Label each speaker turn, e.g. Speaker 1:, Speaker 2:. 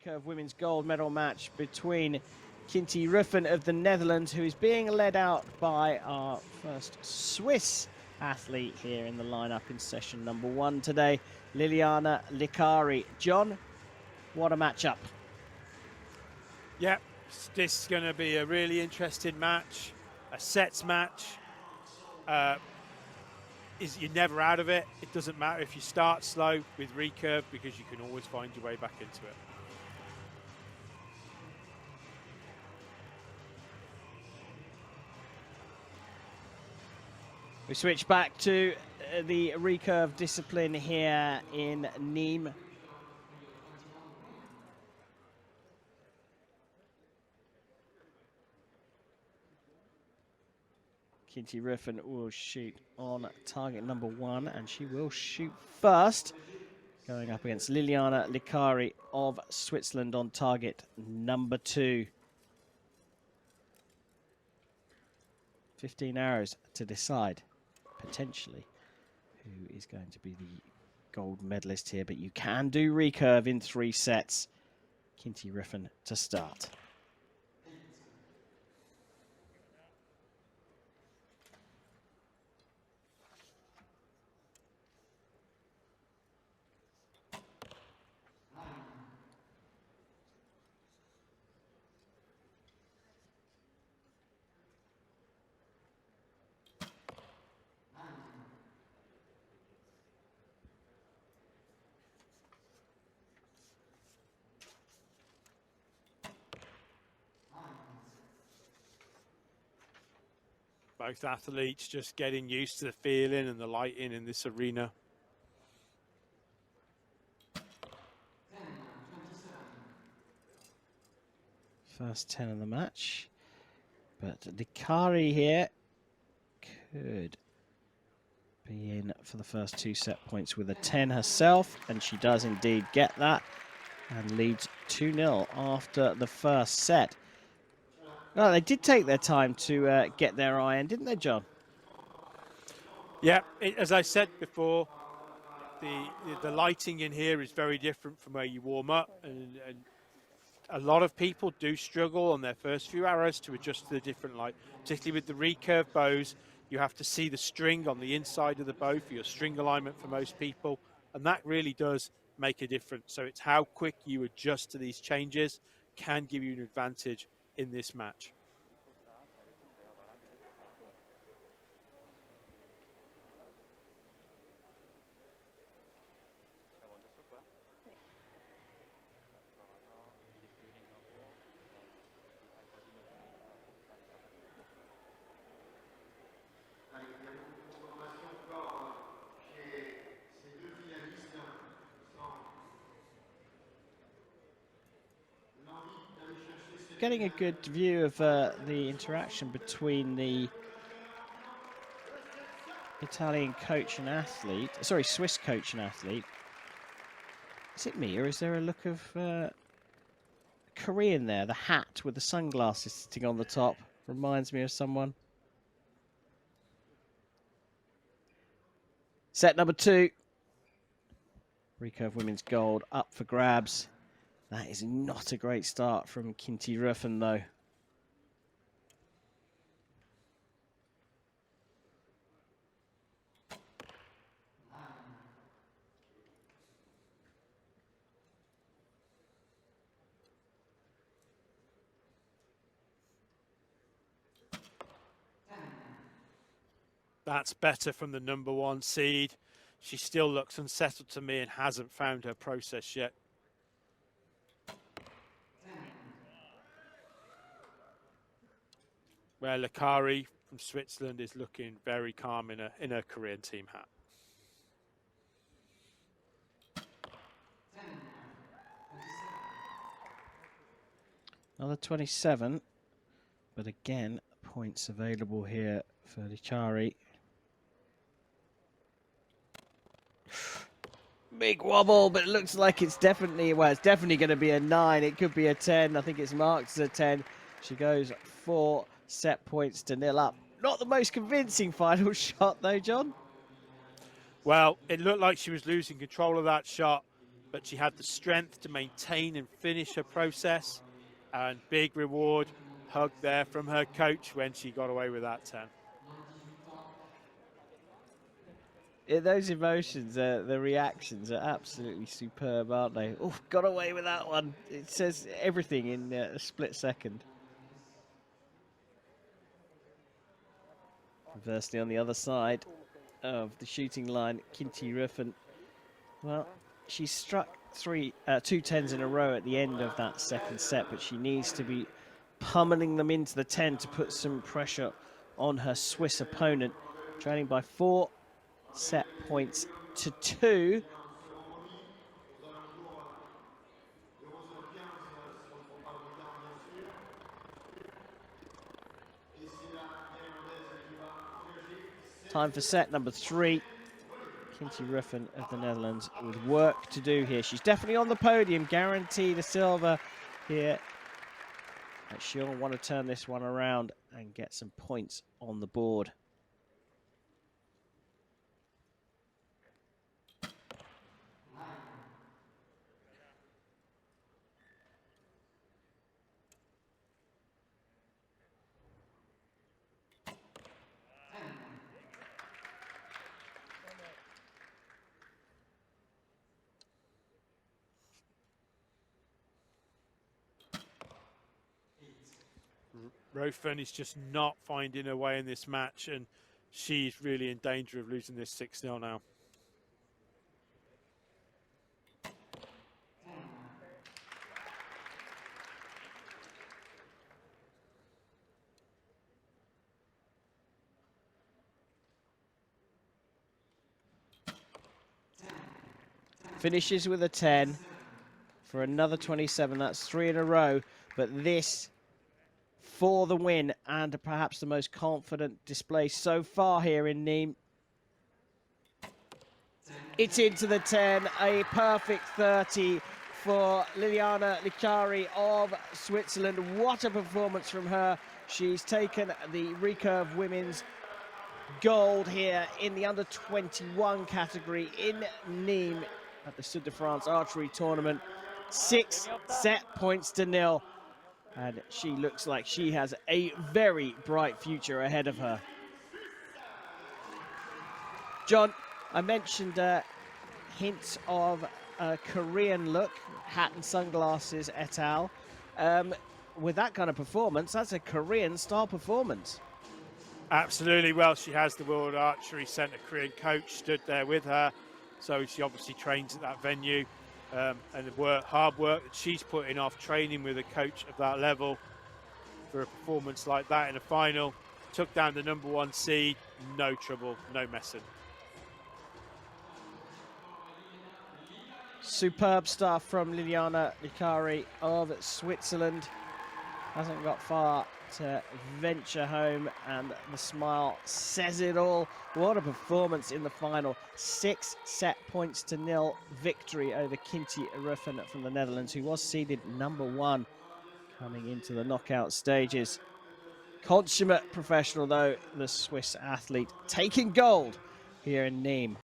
Speaker 1: recurve women's gold medal match between Quinty Roeffen of the Netherlands, who is being led out by our first Swiss athlete here in the lineup in session number 1 today, Liliana Licari. John, what a matchup.
Speaker 2: Yeah, this is going to be a really interesting match, a sets match. You're never out of it. It doesn't matter if you start slow with recurve because you can always find your way back into it.
Speaker 1: We switch back to the recurve discipline here in Nimes. Quinty Roeffen will shoot on target number 1, and she will shoot first, going up against Liliana Licari of Switzerland on target number 2. 15 arrows to decide, potentially, who is going to be the gold medalist here, but you can do recurve in 3 sets. Quinty Roeffen to start.
Speaker 2: Both athletes just getting used to the feeling and the lighting in this arena.
Speaker 1: First 10 of the match, but Licari here could be in for the first 2 set points with a 10 herself, and she does indeed get that and leads 2-0 after the first set. Well, they did take their time to get their eye in, didn't they, John?
Speaker 2: Yeah, as I said before, the lighting in here is very different from where you warm up, and a lot of people do struggle on their first few arrows to adjust to the different light, particularly with the recurve bows. You have to see the string on the inside of the bow for your string alignment for most people, and that really does make a difference. So it's how quick you adjust to these changes can give you an advantage in this match.
Speaker 1: Getting a good view of the interaction between the Italian coach and athlete, sorry, Swiss coach and athlete. Is it me, or is there a look of Korean there? The hat with the sunglasses sitting on the top reminds me of someone. Set number 2. Recurve women's gold up for grabs. That is not a great start from Quinty Roeffen, though.
Speaker 2: That's better from the number 1 seed. She still looks unsettled to me and hasn't found her process yet. Where Licari from Switzerland is looking very calm in her Korean team hat.
Speaker 1: Another 27, but again, points available here for Licari. Big wobble, but it looks like it's definitely, well, it's definitely going to be a 9. It could be a 10. I think it's marked as a 10. She goes 4 set points to 0 up. Not the most convincing final shot, though, John.
Speaker 2: Well, it looked like she was losing control of that shot. but she had the strength to maintain and finish her process. And big reward, hug there from her coach when she got away with that 10.
Speaker 1: Those emotions, the reactions are absolutely superb, aren't they? Oh, got away with that one. It says everything in a split second. Conversely, on the other side of the shooting line, Quinty Roeffen, well, she struck two tens in a row at the end of that second set, but she needs to be pummeling them into the 10 to put some pressure on her Swiss opponent, trailing by 4 set points to 2. Time for set number 3. Quinty Roeffen of the Netherlands with work to do here. She's definitely on the podium, guaranteed a silver here. But she'll want to turn this one around and get some points on the board.
Speaker 2: Roeffen is just not finding her way in this match, and she's really in danger of losing this 6-0 now.
Speaker 1: Finishes with a 10 for another 27. That's 3 in a row, but this for the win and perhaps the most confident display so far here in Nimes. It's into the 10, a perfect 30 for Liliana Licari of Switzerland. What a performance from her. She's taken the recurve women's gold here in the under 21 category in Nimes at the Sud de France Archery Tournament. 6 set points to 0. And she looks like she has a very bright future ahead of her. John, I mentioned hints of a Korean look, hat and sunglasses et al. With that kind of performance, that's a Korean style performance.
Speaker 2: Absolutely. Well, she has the World Archery Centre Korean coach stood there with her, so she obviously trains at that venue. And the hard work that she's putting off training with a coach of that level for a performance like that in a final. Took down the #1 seed, no trouble, no messing.
Speaker 1: Superb stuff from Liliana Licari of Switzerland. Hasn't got far to venture home, and the smile says it all. What a performance in the final. 6 set points to 0 victory over Quinty Roeffen from the Netherlands, who was seeded #1 coming into the knockout stages. Consummate professional, though, the Swiss athlete, taking gold here in Nimes.